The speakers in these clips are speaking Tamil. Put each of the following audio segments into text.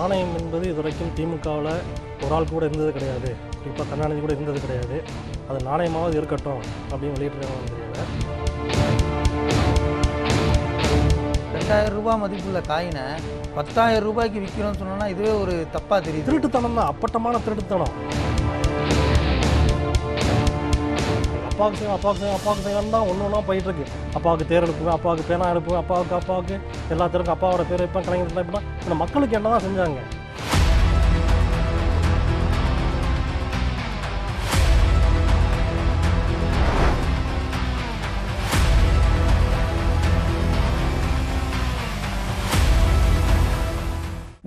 நாணயம் என்பது இதுவரைக்கும் திமுகவில் ஒரு ஆள் கூட இருந்தது கிடையாது. குறிப்பாக கருணாநிதி கூட இருந்தது கிடையாது. அது நாணயமாவது இருக்கட்டும் அப்படின்னு வெளியிட்டிருக்காங்கன்னு தெரியல. 2000 ரூபாய் மதிப்புள்ள காயினை 10,000 ரூபாய்க்கு விற்கிறோம்னு சொன்னோன்னா இதுவே ஒரு தப்பாக தெரியுது. திருட்டுத்தனம் தான், அப்பட்டமான திருட்டுத்தனம். அப்பாவுக்கு செய்யணும் தான் ஒன்று ஒன்றா போயிட்டுருக்கு. அப்பாவுக்கு தேர் எழுப்புவேன், அப்பாவுக்கு பேனா எழுப்புவேன், அப்பாவுக்கு எல்லாத்திற்கும் அப்பாவோட பேர் வைப்பேன், கலைஞர் வைப்பேன். இந்த மக்களுக்கு என்ன தான் செஞ்சாங்க?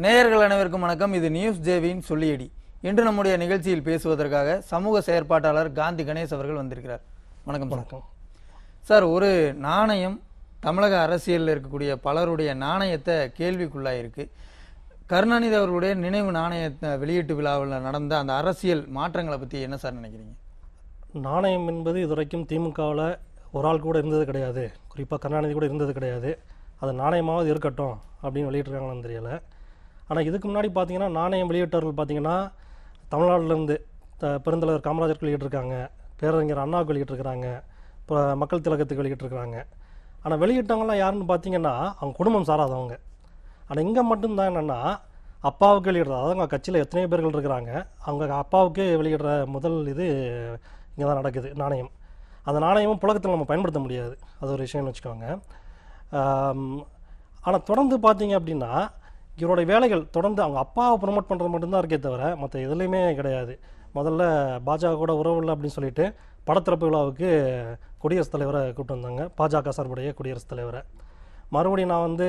நேயர்கள் அனைவருக்கும் வணக்கம். இது நியூஸ் ஜேவியின் சொல்லியடி. இன்று நம்முடைய நிகழ்ச்சியில் பேசுவதற்காக சமூக செயற்பாட்டாளர் காந்தி கணேஷ் அவர்கள் வந்திருக்கிறார். வணக்கம். வணக்கம் சார். ஒரு நாணயம் தமிழக அரசியலில் இருக்கக்கூடிய பலருடைய நாணயத்தை கேள்விக்குள்ளாயிருக்கு. கருணாநிதி அவர்களுடைய நினைவு நாணய வெளியீட்டு விழாவில் நடந்த அந்த அரசியல் மாற்றங்களை பற்றி என்ன சார் நினைக்கிறீங்க? நாணயம் என்பது இதுவரைக்கும் திமுகவில் ஒரு ஆள் கூட இருந்தது கிடையாது. குறிப்பாக கருணாநிதி கூட இருந்தது கிடையாது. அது நாணயமாவது இருக்கட்டும் அப்படின்னு வெளியிட்டிருக்காங்கன்னு தெரியல. ஆனால் இதுக்கு முன்னாடி பார்த்தீங்கன்னா நாணயம் வெளியிட்டவர்கள் பார்த்தீங்கன்னா தமிழ்நாட்டிலேருந்து பெருந்தலைவர் காமராஜருக்கு வெளியிட்டிருக்காங்க, பேரறிஞர் அண்ணாவுக்கு வெளியிட்டிருக்கிறாங்க, இப்போ மக்கள் திலகத்துக்கு வெளியிட்டிருக்கிறாங்க. ஆனால் வெளியிட்டவங்களாம் யாருன்னு பார்த்தீங்கன்னா அவங்க குடும்பம் சாராதவங்க. ஆனால் இங்கே மட்டும்தான் என்னென்னா அப்பாவுக்கு வெளியிடுறது, அதாவது அவங்க கட்சியில் எத்தனையோ பேர்கள் இருக்கிறாங்க, அவங்க அப்பாவுக்கு வெளியிடுற முதல் இது இங்கே தான் நடக்குது. நாணயம், அந்த நாணயமும் புழக்கத்தில் நம்ம பயன்படுத்த முடியாது, அது ஒரு விஷயம்னு வச்சுக்கோங்க. ஆனால் தொடர்ந்து பார்த்தீங்க அப்படின்னா இவருடைய வேலைகள் தொடர்ந்து அவங்க அப்பாவை ப்ரொமோட் பண்ணுறது மட்டும்தான் இருக்கே தவிர மற்ற எதுலேயுமே கிடையாது. முதல்ல பாஜக கூட உறவு இல்லை அப்படின்னு சொல்லிட்டு படத்திறப்பு விழாவுக்கு குடியரசுத் தலைவரை கூப்பிட்டு வந்தாங்க, பாஜக சார்புடைய குடியரசுத் தலைவரை. மறுபடியும் நான் வந்து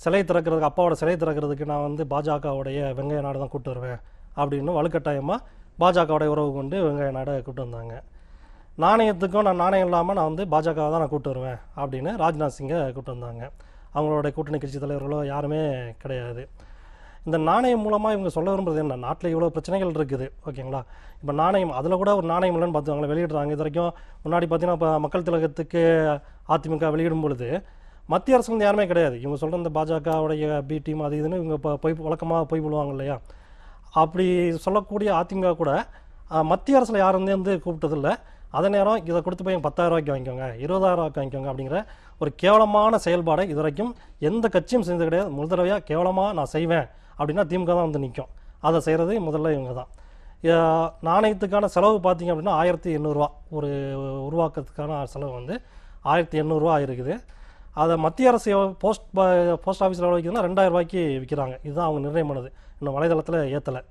சிலை திறக்கிறதுக்கு, அப்பாவோட சிலை திறக்கிறதுக்கு நான் வந்து பாஜகவுடைய வெங்கைய நாடு தான் கூப்பிட்டு வருவேன் அப்படின்னு வலுக்கட்டாயமாக பாஜகவுடைய உறவு கொண்டு வெங்கைய நாடை கூப்பிட்டு வந்தாங்க. நாணயத்துக்கும் நான் நாணயம் இல்லாமல் நான் வந்து பாஜகவை தான் நான் கூப்பிட்டு வருவேன் அப்படின்னு ராஜ்நாத் சிங்கை கூப்பிட்டு வந்தாங்க. அவங்களோட கூட்டணி கட்சி தலைவர்களோ யாருமே கிடையாது. இந்த நாணயம் மூலமாக இவங்க சொல்ல விரும்புறது என்ன, நாட்டில் இவ்வளோ பிரச்சனைகள் இருக்குது, ஓகேங்களா? இப்போ நாணயம், அதில் கூட ஒரு நாணயம் இல்லைன்னு பார்த்து வெளியிடுறாங்க. இது வரைக்கும் முன்னாடி பார்த்தீங்கன்னா இப்போ மக்கள் திலகத்துக்கு அதிமுக வெளியிடும் பொழுது மத்திய அரசு வந்து யாருமே கிடையாது. இவங்க சொல்கிற இந்த பாஜகவுடைய பி டீம் அது இதுன்னு இவங்க இப்போ வழக்கமாக போய் விடுவாங்க இல்லையா? அப்படி சொல்லக்கூடிய அதிமுக கூட மத்திய அரசில் யாரும் வந்து கூப்பிட்டதில்லை. அதே நேரம் இதை கொடுத்து போய் 10,000 ரூபாய்க்கு வாங்கிக்கோங்க, 20,000 ரூபாய்க்கு வாங்கிக்கோங்க அப்படிங்கிற ஒரு கேவலமான செயல்பாடை இது வரைக்கும் எந்த கட்சியும் செஞ்சது கிடையாது. முதல் தடவையாக கேவலமாக நான் செய்வேன் அப்படின்னா திமுக தான் வந்து நிற்கும். அதை செய்கிறது முதல்ல இவங்க தான். நாணயத்துக்கான செலவு பார்த்தீங்க அப்படின்னா 1,800 ரூபா, ஒரு உருவாக்கத்துக்கான செலவு வந்து 1,800 ரூபா இருக்குது. அதை மத்திய அரசு போஸ்ட் ஆஃபீஸில் எவ்வளோ விற்கிறதுனா 2,000 ரூபாய்க்கு விற்கிறாங்க. இதுதான் அவங்க நிர்ணயம் பண்ணது. இன்னும் வலைதளத்தில் ஏற்றலை.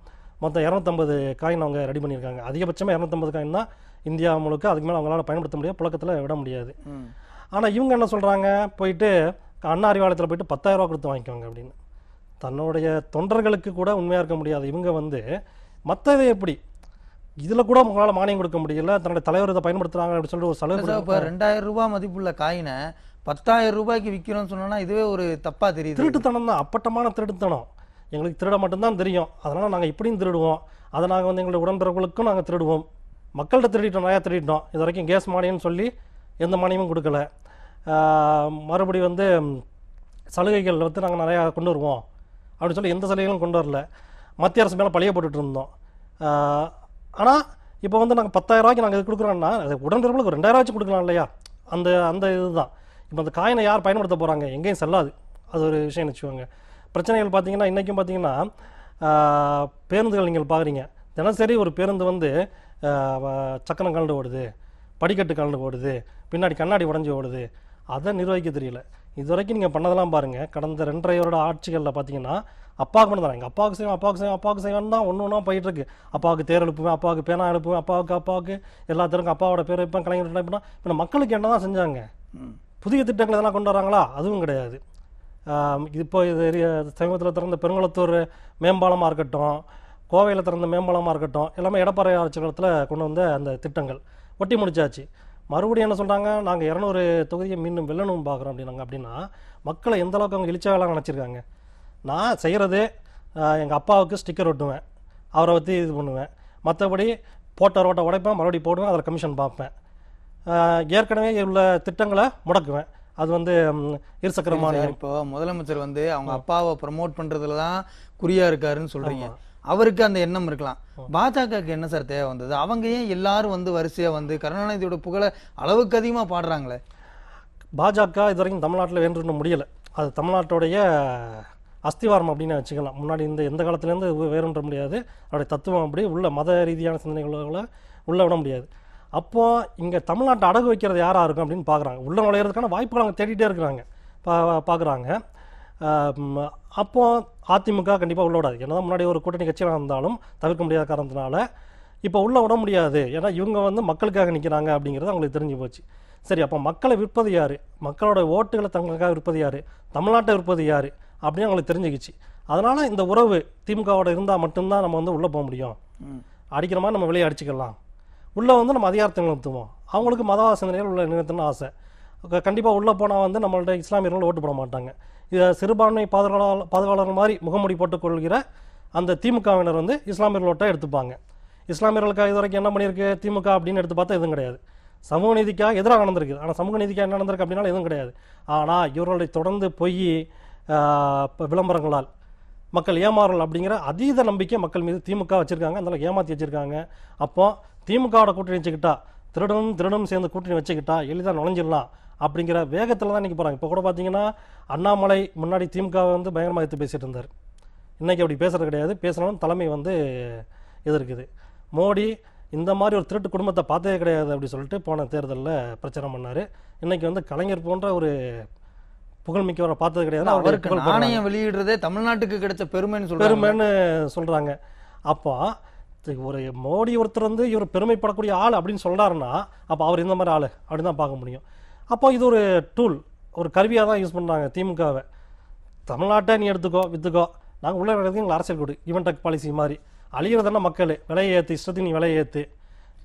மொத்தம் 250 காயின் அவங்க ரெடி பண்ணியிருக்காங்க. அதிகபட்சமாக 250 காயின் தான் இந்தியா முழுக்க, அதுக்கு மேலே அவங்களால பயன்படுத்த முடியாது, புழக்கத்தில் விட முடியாது. ஆனால் இவங்க என்ன சொல்கிறாங்க, போயிட்டு அண்ணா அறிவாலயத்தில் போயிட்டு 10,000 ரூபா கொடுத்து வாங்கிக்கோங்க அப்படின்னு. தன்னுடைய தொண்டர்களுக்கு கூட உண்மையாக இருக்க முடியாது இவங்க வந்து மற்றவை எப்படி இதில் கூட உங்களால் மானியம் கொடுக்க முடியல, தன்னுடைய தலைவர் இதை பயன்படுத்துகிறாங்க அப்படின்னு சொல்லிட்டு ஒரு செலவு. இப்போ 2,000 ரூபாய் மதிப்புள்ள காயினை 10,000 ரூபாய்க்கு விற்கிறோம்னு சொன்னோன்னா இதுவே ஒரு தப்பாக தெரியுது. திருட்டுத்தனம் தான், அப்பட்டமான திருட்டுத்தனம். எங்களுக்கு திருட மட்டும்தான் தெரியும், அதனால் நாங்கள் இப்படியும் திருடுவோம், அதை நாங்கள் வந்து எங்களுடைய உடன்பிறப்புகளுக்கும் நாங்கள் திருடுவோம். மக்கள்கிட்ட திருடிட்டோம், நிறையா திருடிட்டோம். இது வரைக்கும் கேஸ் மானியம்னு சொல்லி எந்த மானியமும் கொடுக்கல. மறுபடி வந்து சலுகைகள் வந்து நாங்கள் நிறையா கொண்டு வருவோம் அப்படின்னு சொல்லி எந்த சலுகைகளும் கொண்டு வரல. மத்திய அரசு மேலே பழிய போட்டுட்டு இருந்தோம். ஆனால் இப்போ வந்து நாங்கள் 10,000 ரூபாய்க்கு நாங்கள் இது கொடுக்குறோன்னா உடன்பிறப்புகளுக்கு ஒரு 2,000 வச்சு கொடுக்கலாம் இல்லையா? அந்த இதுதான். இப்போ அந்த காயினை யார் பயன்படுத்த போகிறாங்க, எங்கேயும் செல்லாது, அது ஒரு விஷயம் வச்சுக்கோங்க. பிரச்சனைகள் பார்த்தீங்கன்னா இன்றைக்கும் பார்த்தீங்கன்னா பேருந்துகள் நீங்கள் பார்க்குறீங்க, தினசரி ஒரு பேருந்து வந்து சக்கரம் கலந்து ஓடுது, படிக்கட்டு கலந்து ஓடுது, பின்னாடி கண்ணாடி உடஞ்சி ஓடுது. அதை நிர்வகிக்க தெரியல. இது வரைக்கும் நீங்கள் பண்ணதெல்லாம் பாருங்கள். கடந்த 2.5 வருட ஆட்சிகளில் பார்த்தீங்கன்னா அப்பாவுக்கு மட்டும் தான், எங்கள் அப்பாவுக்கு செய்வேன் தான் ஒன்று ஒன்றா போயிட்டுருக்கு. அப்பாவுக்கு தேர் எழுப்புவேன், அப்பாவுக்கு பேனா எழுப்புவேன், அப்பாவுக்கு எல்லாத்திற்கும் அப்பாவோட பேர் வைப்பேன், கலைஞர் வைப்பேன். இப்போ மக்களுக்கு என்ன தான் செஞ்சாங்க? புதிய திட்டங்கள் எதெல்லாம் கொண்டு வராங்களா? அதுவும் கிடையாது. இப்போ இது சமீபத்தில் திறந்த பெருங்குளத்தூர் மேம்பாலமாக இருக்கட்டும், கோவையில் திறந்த மேம்பாலமாக இருக்கட்டும், எல்லாமே எடப்பாடி ஆட்சி காலத்தில் கொண்டு வந்த அந்த திட்டங்கள் ஒட்டி முடிச்சாச்சு. மறுபடியும் என்ன சொல்கிறாங்க, நாங்கள் 200 தொகுதியை மீண்டும் வெல்லணும் பார்க்குறோம் அப்படின்னாங்க. அப்படின்னா மக்களை எந்த அளவுக்கு அவங்க இழிச்சாவெல்லாம் நினச்சிருக்காங்க. நான் செய்கிறது எங்கள் அப்பாவுக்கு ஸ்டிக்கர் ஒட்டுவேன், அவரை பற்றி இது பண்ணுவேன், மற்றபடி போட்ட ரோட்டை உடைப்பேன், மறுபடியும் போடுவேன், அதில் கமிஷன் பார்ப்பேன், ஏற்கனவே உள்ள திட்டங்களை முடக்குவேன். அது வந்து இருசக்கர மானியம். இப்போ முதலமைச்சர் வந்து அவங்க அப்பாவை ப்ரமோட் பண்றதுல தான் குறியா இருக்காருன்னு சொல்றீங்க. அவருக்கு அந்த எண்ணம் இருக்கலாம். பாஜகவுக்கு என்ன சார் தேவை வந்தது? அவங்க ஏன் எல்லாரும் வந்து வரிசையா வந்து கருணாநிதியோட புகழை அளவுக்கு அதிகமா பாடுறாங்களே? பாஜக இது வரைக்கும் தமிழ்நாட்டில் வேண்டுன்னு முடியலை. அது தமிழ்நாட்டுடைய அஸ்திவாரம் அப்படின்னு வச்சுக்கலாம். முன்னாடி எந்த காலத்துலேருந்து வேறுன்ற முடியாது. அவருடைய தத்துவம் அப்படி உள்ள மத ரீதியான சிந்தனைகளை உள்ள விட முடியாது. அப்போ இங்கே தமிழ்நாட்டை அடகு வைக்கிறது யாராக இருக்கும் அப்படின்னு பார்க்குறாங்க. உள்ள நுழையிறதுக்கான வாய்ப்புகள் அவங்க தேடிட்டே இருக்கிறாங்க, பார்க்குறாங்க. அப்போ அதிமுக கண்டிப்பாக உள்ள விடாது. என்னதான் முன்னாடி ஒரு கூட்டணி கட்சியாக இருந்தாலும் தவிர்க்க முடியாத காரணத்தினால இப்போ உள்ள விட முடியாது. ஏன்னா இவங்க வந்து மக்களுக்காக நிற்கிறாங்க அப்படிங்கிறது அவங்களுக்கு தெரிஞ்சு போச்சு. சரி, அப்போ மக்களை விற்பது யார், மக்களோட ஓட்டுகளை தங்களுக்காக விற்பது யார், தமிழ்நாட்டை விற்பது யார் அப்படின்னு அவங்களுக்கு தெரிஞ்சுக்கிச்சு. அதனால் இந்த உறவு திமுகவோட இருந்தால் மட்டும்தான் நம்ம வந்து உள்ளே போக முடியும். அடிக்கிற மாதிரி நம்ம வெளியே அடிச்சுக்கலாம், உள்ளே வந்து நம்ம அதிகாரத்தை நிறுத்துவோம். அவங்களுக்கு மதவாத சிந்தனைகள் உள்ள நிறுத்தணும்னு ஆசை. கண்டிப்பாக உள்ளே போனால் வந்து நம்மள்ட்ட இஸ்லாமியர்கள் ஓட்டு போட மாட்டாங்க. இதை சிறுபான்மை பாதுகாவலர்கள் மாதிரி முகமூடி போட்டுக்கொள்கிற அந்த திமுகவினர் வந்து இஸ்லாமியர்கள் ஓட்டை எடுத்துப்பாங்க. இஸ்லாமியர்களுக்காக இது வரைக்கும் என்ன பண்ணியிருக்கு திமுக அப்படின்னு எடுத்து பார்த்தா எதுவும் கிடையாது. சமூக நீதிக்காக எதிராக நடந்திருக்கு. ஆனால் சமூக நீதிக்காக என்ன நடந்திருக்கு அப்படின்னாலும் எதுவும் கிடையாது. ஆனால் இவர்களுடைய தொடர்ந்து பொய் விளம்பரங்களால் மக்கள் ஏமாறல் அப்படிங்கிற அதீத நம்பிக்கை மக்கள் மீது திமுக வச்சுருக்காங்க. அதனால் ஏமாற்றி வச்சுருக்காங்க. அப்போ திமுகவோட கூட்டணி வச்சுக்கிட்டா, திருடனும் சேர்ந்து கூட்டணி வச்சுக்கிட்டா எளிதாக நுழைஞ்சிடலாம் அப்படிங்கிற வேகத்தில் தான் இன்றைக்கி போகிறாங்க. இப்போ கூட பார்த்தீங்கன்னா அண்ணாமலை முன்னாடி திமுகவை வந்து பயங்கரமாக எடுத்து பேசிகிட்டு இருந்தார். இன்றைக்கி அப்படி பேசுகிறது கிடையாது. பேசினாலும் தலைமை வந்து எதிர்க்குது. மோடி இந்த மாதிரி ஒரு திருட்டு குடும்பத்தை பார்த்ததே கிடையாது அப்படி சொல்லிட்டு போன தேர்தலில் பிரச்சாரம் பண்ணார். இன்றைக்கி வந்து கலைஞர் போன்ற ஒரு புகழ்மிக்கவரை பார்த்தது கிடையாது. அவருக்கு நாணயம் வெளியிடுறதே தமிழ்நாட்டுக்கு கிடைச்ச பெருமைன்னு சொல்கிறாங்க. அப்போ ஒரு மோடி ஒருத்தர் வந்து இவர் பெருமைப்படக்கூடிய ஆள் அப்படின்னு சொல்கிறாருன்னா அப்போ அவர் இந்த மாதிரி ஆள் அப்படின்னு தான் பார்க்க முடியும். அப்போ இது ஒரு டூல், ஒரு கருவியாக தான் யூஸ் பண்ணுறாங்க திமுகவை. தமிழ்நாட்டை நீ எடுத்துக்கோ, விற்றுக்கோ, நாங்கள் உள்ள நடக்கிறது எங்களை அரசியல் கொடு, ஈவன் டெக் பாலிசி மாதிரி அழிகிறதான மக்கள் விலையை ஏற்று இஷ்டத்துக்கு நீ விலையை ஏற்று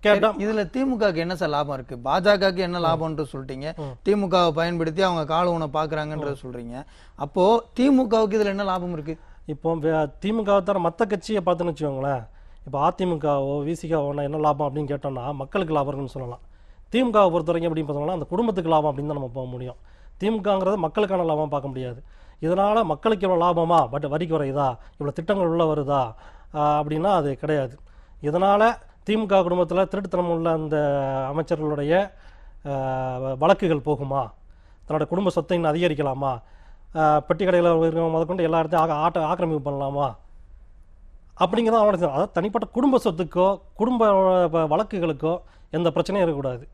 கேட்டால் இதுல திமுகவுக்கு என்ன சார் லாபம் இருக்கு? பாஜகவுக்கு என்ன லாபம்ன்ற சொல்லிட்டீங்க. திமுகவை பயன்படுத்தி அவங்க கால உணவு பார்க்குறாங்கன்ற சொல்றீங்க. அப்போ திமுகவுக்கு இதுல என்ன லாபம் இருக்கு? இப்போ திமுகவை தவிர மற்ற கட்சியை பார்த்துன்னு வச்சுக்கோங்களேன். இப்போ அதிமுகவோ விசிகாவோ என்ன லாபம் அப்படின்னு கேட்டோம்னா மக்களுக்கு லாபம் இருக்குன்னு சொல்லலாம். திமுகவை பொறுத்த வரைக்கும் அப்படின்னு பார்த்தோம்னா அந்த குடும்பத்துக்கு லாபம் அப்படின்னு தான் நம்ம போக முடியும். திமுகங்கிறது மக்களுக்கான லாபம் பார்க்க முடியாது. இதனால் மக்களுக்கு இவ்வளோ லாபமா, பட் வரி குறையுதா, இவ்வளோ திட்டங்கள் உள்ள வருதா அப்படின்னா அது கிடையாது. இதனால் திமுக குடும்பத்தில் திருட்டுத்தனம் உள்ள அந்த அமைச்சர்களுடைய வழக்குகள் போகுமா, தன்னோட குடும்ப சொத்தை இன்னும் அதிகரிக்கலாமா, பெட்டி கடையில் முதற்கொண்டு எல்லா இடத்தையும் ஆக்கிரமிப்பு பண்ணலாமா அப்படிங்கிறத அவனுக்கு. அதாவது தனிப்பட்ட குடும்ப சொத்துக்கோ குடும்ப வழக்குகளுக்கோ எந்த பிரச்சனையும் இருக்கக்கூடாது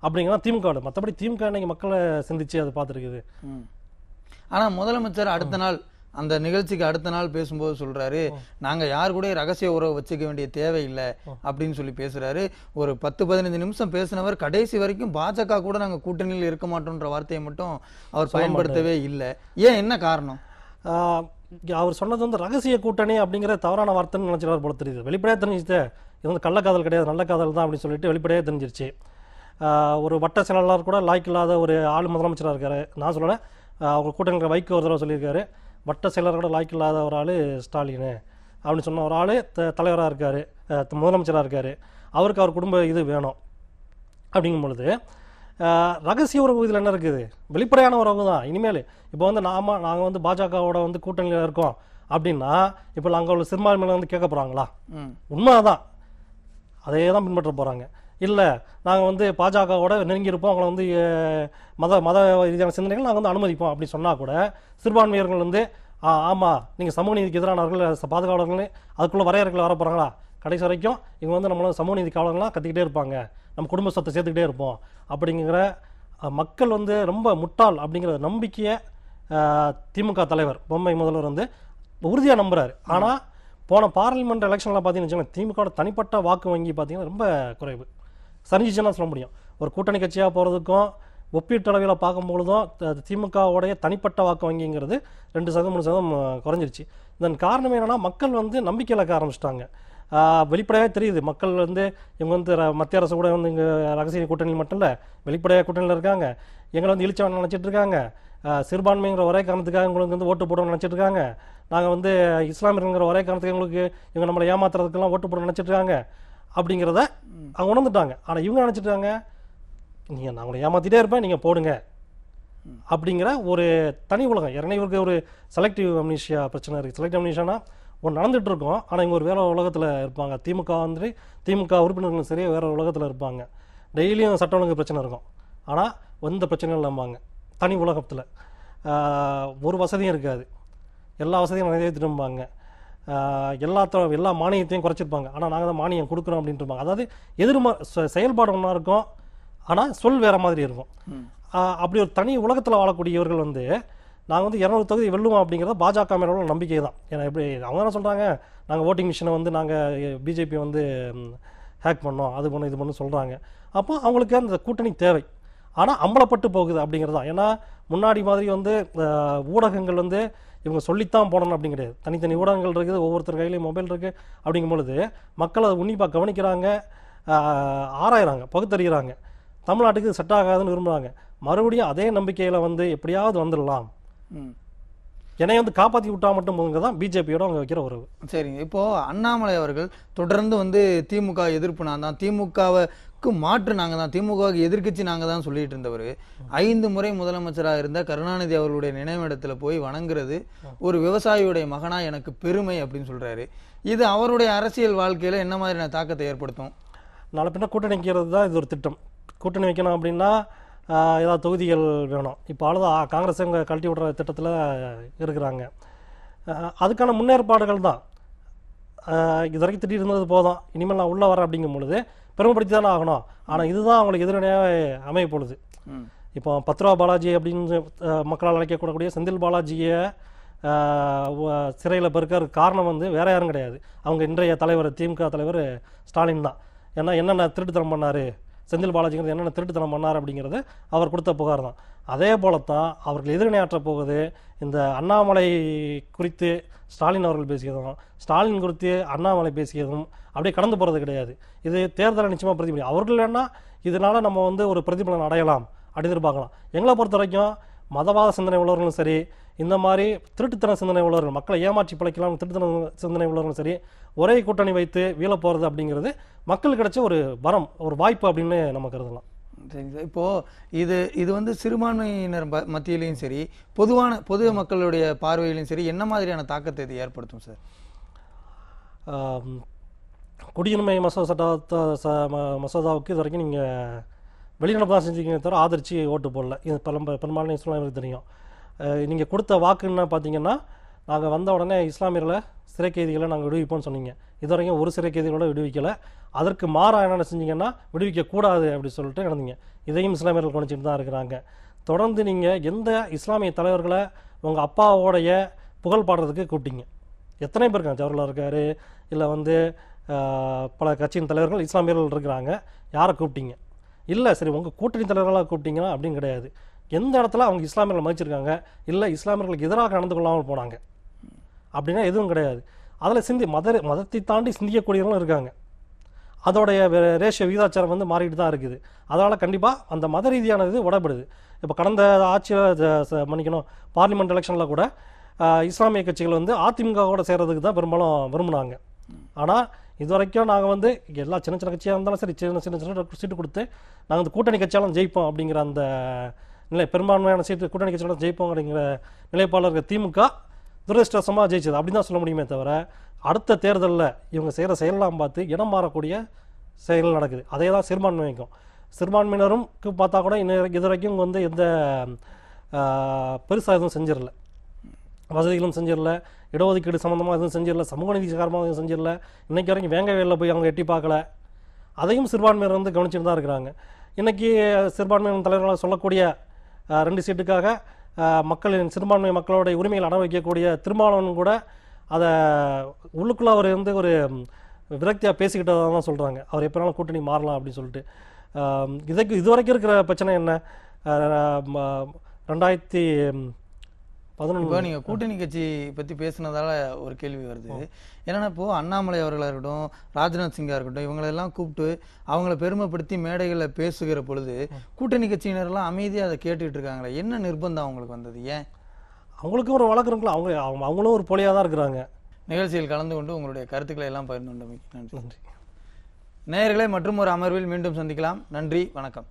அப்படிங்கிறதான் திமுக. மற்றபடி திமுக இன்னைக்கு மக்களை சிந்திச்சு அதை பார்த்துருக்குது. ஆனால் முதலமைச்சர் அடுத்த நாள் அந்த நிகழ்ச்சிக்கு அடுத்த நாள் பேசும்போது சொல்றாரு, நாங்க யாரு கூட ரகசிய உறவு வச்சுக்க வேண்டிய தேவையில்லை அப்படின்னு சொல்லி பேசுறாரு. ஒரு 10-15 நிமிஷம் பேசினவர் கடைசி வரைக்கும் பாஜக கூட நாங்க கூட்டணியில் இருக்க மாட்டோம்ன்ற வார்த்தையை மட்டும் அவர் பயன்படுத்தவே இல்லை. ஏன், என்ன காரணம்? அவர் சொன்னது வந்து ரகசிய கூட்டணி அப்படிங்கிற தவறான வார்த்தைன்னு நினைச்சிருவார் போல தெரியுது. வெளிப்படையாக தெரிஞ்சிச்சு இது வந்து கள்ளக்காதல் கிடையாது, நல்ல காதல் தான் அப்படின்னு சொல்லிட்டு வெளிப்படையாக தெரிஞ்சிருச்சு. ஒரு வட்ட செயலாளர் கூட லாய்க்கு இல்லாத ஒரு ஆள் முதலமைச்சராக இருக்காரு. நான் சொல்லலை, அவர் கூட்டணியில் வைக்க ஒரு தடவை சொல்லியிருக்காரு. வட்ட செயலர் கூட லாய்க்கு இல்லாத ஒரு ஆள் ஸ்டாலின் அப்படின்னு சொன்ன ஒரு ஆள் தலைவராக இருக்கார், முதலமைச்சராக இருக்கார். அவருக்கு அவர் குடும்ப இது வேணும். அப்படிங்கும் பொழுது ரகசிய உறவு இதில் என்ன இருக்குது? வெளிப்படையான உறவு தான். இனிமேல் இப்போ வந்து நாங்கள் வந்து பாஜகவோட வந்து கூட்டணியில் இருக்கோம் அப்படின்னா இப்போ நாங்கள் உள்ள சிறுபான்மையில வந்து கேட்க போகிறாங்களா? உண்மைதான், அதே தான் பின்பற்ற போகிறாங்க. இல்லை நாங்கள் வந்து பாஜகவோட நெருங்கியிருப்போம், அவங்கள வந்து மத ரீதியான சிந்தனைகள் நாங்கள் வந்து அனுமதிப்போம் அப்படின்னு சொன்னால் கூட சிறுபான்மையர்கள் வந்து ஆமாம் நீங்கள் சமூக நீதிக்கு எதிரானவர்கள் பாதுகாவலர்கள் அதுக்குள்ளே வரையறைகள் வர போகிறாங்களா? கடைசி வரைக்கும் இவங்க வந்து நம்மள சமூக நீதி காவலர்களாக கற்றுக்கிட்டே இருப்பாங்க, நம்ம குடும்ப சொத்தை சேர்த்துக்கிட்டே இருப்போம் அப்படிங்கிற மக்கள் வந்து ரொம்ப முட்டாள் அப்படிங்கிற நம்பிக்கையை திமுக தலைவர் பொம்மை முதல்வர் வந்து உறுதியாக நம்புகிறாரு. ஆனால் போன பார்லிமெண்ட் எலெக்ஷனில் பார்த்தீங்கன்னு வச்சுக்கோங்க, திமுக தனிப்பட்ட வாக்கு வங்கி பார்த்தீங்கன்னா ரொம்ப குறைவு, சரிஞ்சிச்சுன்னா சொல்ல முடியும். ஒரு கூட்டணி கட்சியாக போகிறதுக்கும் ஒப்பீட்டளவில் பார்க்கும்பொழுதும் திமுகவுடைய தனிப்பட்ட வாக்கு வங்கிங்கிறது 2%-3% குறைஞ்சிருச்சு. இதன் காரணம் என்னென்னா மக்கள் வந்து நம்பிக்கை இழக்க ஆரம்பிச்சிட்டாங்க. வெளிப்படையாக தெரியுது மக்கள் வந்து இவங்க வந்து மத்திய அரசு கூட வந்து இங்கே ரகசிய கூட்டணி மட்டும் இல்லை, வெளிப்படையாக கூட்டணியில் இருக்காங்க. எங்களை வந்து இழிச்சவன் நினச்சிட்டு இருக்காங்க, சிறுபான்மைங்கிற ஒரே காரணத்துக்காக உங்களுக்கு வந்து ஓட்டு போடணும்னு நினச்சிட்டு இருக்காங்க, நாங்கள் வந்து இஸ்லாமியருங்கிற ஒரே காரணத்துக்கு எங்களுக்கு இவங்க நம்மளை ஏமாத்துறதுக்கெல்லாம் ஓட்டு போட நினச்சிட்டு இருக்காங்க அப்படிங்கிறத அவங்க உணர்ந்துட்டாங்க. ஆனால் இவங்க நினச்சிட்டாங்க, நீங்கள் நான் உங்களை ஏமாற்றிட்டே இருப்பேன், நீங்கள் போடுங்க அப்படிங்கிற ஒரு தனி உலகம். ஏன்னா இவருக்கு ஒரு செலக்டிவ் அம்னீஷியா பிரச்சனை இருக்குது. செலக்டிவ் அம்னீஷியானா ஒன்று நடந்துட்டு இருக்கோம், ஆனால் இவங்க ஒரு வேற உலகத்தில் இருப்பாங்க. திமுக உறுப்பினர்களும் சரி வேற உலகத்தில் இருப்பாங்க. டெய்லியும் சட்ட ஒழுங்கு பிரச்சனை இருக்கும், ஆனால் எந்த பிரச்சனையும் இல்லாமாங்க. தனி உலகத்தில் ஒரு வசதியும் இருக்காது, எல்லா வசதியும் நிறைவேற்றிருப்பாங்க. எல்லா மானியத்தையும் குறைச்சிருப்பாங்க, ஆனால் நாங்கள் தான் மானியம் கொடுக்குறோம் அப்படின்ட்டு இருப்பாங்க. அதாவது செயல்பாடு ஒன்றா இருக்கும், ஆனால் சொல் வேற மாதிரி இருக்கும். அப்படி ஒரு தனி உலகத்தில் வாழக்கூடியவர்கள் வந்து நாங்கள் வந்து 200 தொகுதி வெல்லுவோம் அப்படிங்கிறத பாஜக மேல உள்ள நம்பிக்கை தான். ஏன்னா எப்படி அவங்க என்ன சொல்கிறாங்க, நாங்கள் ஓட்டிங் மிஷினை வந்து நாங்கள் பிஜேபி வந்து ஹேக் பண்ணோம், அது பண்ணோம் இது பண்ணு சொல்கிறாங்க. அப்போ அவங்களுக்கு அந்த கூட்டணி தேவை, ஆனால் அம்பலப்பட்டு போகுது அப்படிங்கிறது தான். ஏன்னா முன்னாடி மாதிரி வந்து ஊடகங்கள் வந்து இவங்க சொல்லித்தான் போடணும் அப்படின்னு கிடையாது. தனித்தனி ஊடகங்கள் இருக்குது, ஒவ்வொருத்தர் கையிலையும் மொபைல் இருக்குது. அப்படிங்கும் பொழுது மக்கள் அதை உன்னிப்பாக கவனிக்கிறாங்க, ஆராயிறாங்க, பகுத்தறிகிறாங்க. தமிழ்நாட்டுக்கு செட் ஆகாதுன்னு விரும்புகிறாங்க. மறுபடியும் அதே நம்பிக்கையில் வந்து எப்படியாவது வந்துடலாம், என்னை வந்து காப்பாற்றி விட்டா மட்டும் போதுங்கிறது தான் பிஜேபியோட அவங்க வைக்கிற உறவு. சரிங்க. இப்போ அண்ணாமலை அவர்கள் தொடர்ந்து வந்து திமுக எதிர்ப்பு நான் தான், திமுகவுக்கு மாற்று நாங்கள் தான், திமுகவுக்கு எதிர்க்கட்சி நாங்கள் தான் சொல்லிட்டு இருந்தவர் 5 முறை முதலமைச்சராக இருந்த கருணாநிதி அவர்களுடைய நினைவிடத்தில் போய் வணங்குறது ஒரு விவசாயியுடைய மகனா எனக்கு பெருமை அப்படின்னு சொல்றாரு. இது அவருடைய அரசியல் வாழ்க்கையில என்ன மாதிரியான தாக்கத்தை ஏற்படுத்தும்? நாளை பின்ன கூட்டணி வைக்கிறது தான் இது ஒரு திட்டம். கூட்டணி வைக்கணும் அப்படின்னா ஏதாவது தொகுதிகள் வேணும். இப்போ அவ்வளோதான், காங்கிரஸ் இங்கே கழட்டி விடுற திட்டத்தில் இருக்கிறாங்க. அதுக்கான முன்னேற்பாடுகள் தான். இது வரைக்கும் திட்டிட்டு இருந்தது போதும், இனிமேல் நான் உள்ளே வரேன் அப்படிங்கும் பொழுது பெருமைப்படுத்தி தானே ஆகணும். ஆனால் இதுதான் அவங்களுக்கு எதிரணியாக அமைய பொழுது. இப்போ 10 ரூபா பாலாஜி அப்படின்னு மக்களால் அழைக்கக்கூடக்கூடிய செந்தில் பாலாஜியை சிறையில் பெருக்கிற காரணம் வந்து வேற யாரும் கிடையாது, அவங்க இன்றைய தலைவர் திமுக தலைவர் ஸ்டாலின் தான். ஏன்னா என்னென்ன திருட்டுத்தனம் பண்ணார், செந்தில் பாலாஜிங்கிறது என்னென்ன திருட்டுத்தனம் பண்ணார் அப்படிங்கிறது அவர் கொடுத்த புகார் தான். அதே போலத்தான் அவர்கள் எதிர்வினையாற்ற போகுது. இந்த அண்ணாமலை குறித்து ஸ்டாலின் அவர்கள் பேசியதும், ஸ்டாலின் குறித்து அண்ணாமலை பேசியதும் அப்படியே கடந்து போகிறது கிடையாது. இது தேர்தலை நிச்சயமாக பிரதிபலன். அவர்கள் என்ன இதனால நம்ம வந்து ஒரு பிரதிபலன் அடையலாம் அப்படி எதிர்பார்க்கலாம். எங்களை பொறுத்த வரைக்கும் மதவாத சிந்தனை உள்ளவர்களும் சரி, இந்த மாதிரி திருட்டுத்தன சிந்தனை உள்ளவர்கள், மக்களை ஏமாற்றி பிழைக்கலாம் திருட்டுத்தன சிந்தனை உள்ளவர்களும் சரி, ஒரே கூட்டணி வைத்து வீழ போகிறது அப்படிங்கிறது மக்களுக்கு கிடைச்ச ஒரு வரம், ஒரு வாய்ப்பு அப்படின்னு நம்ம கருதலாம். சரிங்க சார். இப்போ இது வந்து சிறுபான்மையினர் மத்தியிலையும் சரி, பொது மக்களுடைய பார்வையிலையும் சரி என்ன மாதிரியான தாக்கத்தை இது ஏற்படுத்தும் சார்? குடியுரிமை மசோதாவுக்கு இது வரைக்கும் நீங்கள் வெளிநடப்பு தான் செஞ்சீங்க தவிர ஆதரித்து ஓட்டு போடல. இது பெரும்பாலான இஸ்லாமியர்களுக்கு தெரியும். நீங்கள் கொடுத்த வாக்குன்னு பார்த்தீங்கன்னா, நாங்கள் வந்த உடனே இஸ்லாமியர்களை சிறை கைதிகளை நாங்கள் விடுவிப்போம்னு சொன்னீங்க. இது வரைக்கும் ஒரு சிறை கைதிகளோட விடுவிக்கலை. அதற்கு மாறாக என்னென்ன செஞ்சீங்கன்னா, விடுவிக்கக்கூடாது அப்படி சொல்லிட்டு நடந்தீங்க. இதையும் இஸ்லாமியர்கள் கவனிச்சுட்டு தான் இருக்கிறாங்க. தொடர்ந்து நீங்கள் எந்த இஸ்லாமிய தலைவர்களை உங்கள் அப்பாவோடைய புகழ் பாடுறதுக்கு கூப்பிட்டீங்க? எத்தனை பேர் இருக்காங்க? ஜவஹர்லால் இருக்கார், இல்லை வந்து பல கட்சியின் தலைவர்கள் இஸ்லாமியர்கள் இருக்கிறாங்க. யாரை கூப்பிட்டீங்க? இல்லை சரி உங்கள் கூட்டணி தலைவர்களாக கூப்பிட்டீங்கன்னா அப்படின்னு கிடையாது. எந்த இடத்துல அவங்க இஸ்லாமியர்கள் மதிச்சிருக்காங்க, இல்லை இஸ்லாமியர்களுக்கு எதிராக நடந்து கொள்ளாமல் போனாங்க அப்படின்னா எதுவும் கிடையாது. அதில் மதத்தை தாண்டி சிந்திக்கக்கூடியவங்களும் இருக்காங்க. அதோடைய ரேஷியோ விகிதாச்சாரம் வந்து மாறிட்டு தான் இருக்குது. அதனால் கண்டிப்பாக அந்த மத ரீதியான இது உடப்படுது. இப்போ கடந்த ஆட்சியில் மன்னிக்கணும், பார்லிமெண்ட் எலெக்ஷனில் கூட இஸ்லாமிய கட்சிகள் வந்து அதிமுகவோட சேர்றதுக்கு தான் பெரும்பாலும் விரும்பினாங்க. ஆனால் இது வரைக்கும் நாங்கள் வந்து எல்லா சின்ன சின்ன கட்சியாக இருந்தாலும் சரி, சின்ன சீட்டு கொடுத்து நாங்கள் இந்த கூட்டணி கட்சியாலும் ஜெயிப்போம் அப்படிங்கிற அந்த நிலை, பெரும்பான்மையான சீட்டு கூட்டணி கட்சியாலும் ஜெயிப்போம் அப்படிங்கிற நிலைப்பாடு இருக்க திமுக துரதிருஷ்டவசமாக ஜெயிச்சது அப்படி தான் சொல்ல முடியுமே தவிர, அடுத்த தேர்தலில் இவங்க செய்கிற செயலெல்லாம் பார்த்து இடம் மாறக்கூடிய செயல் நடக்குது. அதே தான் சிறுபான்மைக்கும் சிறுபான்மையினரும் பார்த்தா கூட இது வரைக்கும் வந்து எந்த பெருசாக எதுவும் செஞ்சிடல, வசதிகளும் செஞ்சிடல, இடஒதுக்கீடு சம்மந்தமாக எதுவும் செஞ்சிடல, சமூக நீதி காரணமாக எதுவும் செஞ்சிடல. இன்றைக்கி வரைக்கும் வேங்க வேலையில் போய் அவங்க எட்டி பார்க்கல. அதையும் சிறுபான்மையினர் வந்து கவனிச்சுட்டு தான் இருக்கிறாங்க. இன்றைக்கி சிறுபான்மையினர் தலைவர்களாக சொல்லக்கூடிய 2 சீட்டுக்காக சிறுபான்மை மக்களுடைய உரிமைகள் அட வைக்கக்கூடிய திருமாவளவன் கூட அதை உள்ளுக்குள்ளே அவர் வந்து ஒரு விரக்தியாக பேசிக்கிட்டதாக தான் சொல்கிறாங்க. அவர் எப்போனாலும் கூட்டணி மாறலாம் அப்படின்னு சொல்லிட்டு. இது வரைக்கும் இருக்கிற பிரச்சனை என்ன? 2011 நீங்க கூட்டணி கட்சி பத்தி பேசுனதால ஒரு கேள்வி வருது. என்னன்னா இப்போ அண்ணாமலை அவர்களா இருக்கட்டும், ராஜ்நாத் சிங்கா இருக்கட்டும், இவங்களெல்லாம் கூப்பிட்டு அவங்கள பெருமைப்படுத்தி மேடைகளில் பேசுகிற பொழுது கூட்டணி கட்சியினரெல்லாம் அமைதியாக அதை கேட்டுக்கிட்டு இருக்காங்களே, என்ன நிர்பந்தம் அவங்களுக்கு வந்தது? ஏன் அவங்களுக்கும் ஒரு வழக்கு இருக்குல்ல, அவங்களும் ஒரு போலியாக தான் இருக்கிறாங்க. நிகழ்ச்சியில் கலந்து கொண்டு உங்களுடைய கருத்துக்களை எல்லாம் பகிர்ந்து கொண்டமைக்கு நன்றி. நேயர்களே, மற்றும் ஒரு அமர்வில் மீண்டும் சந்திக்கலாம். நன்றி, வணக்கம்.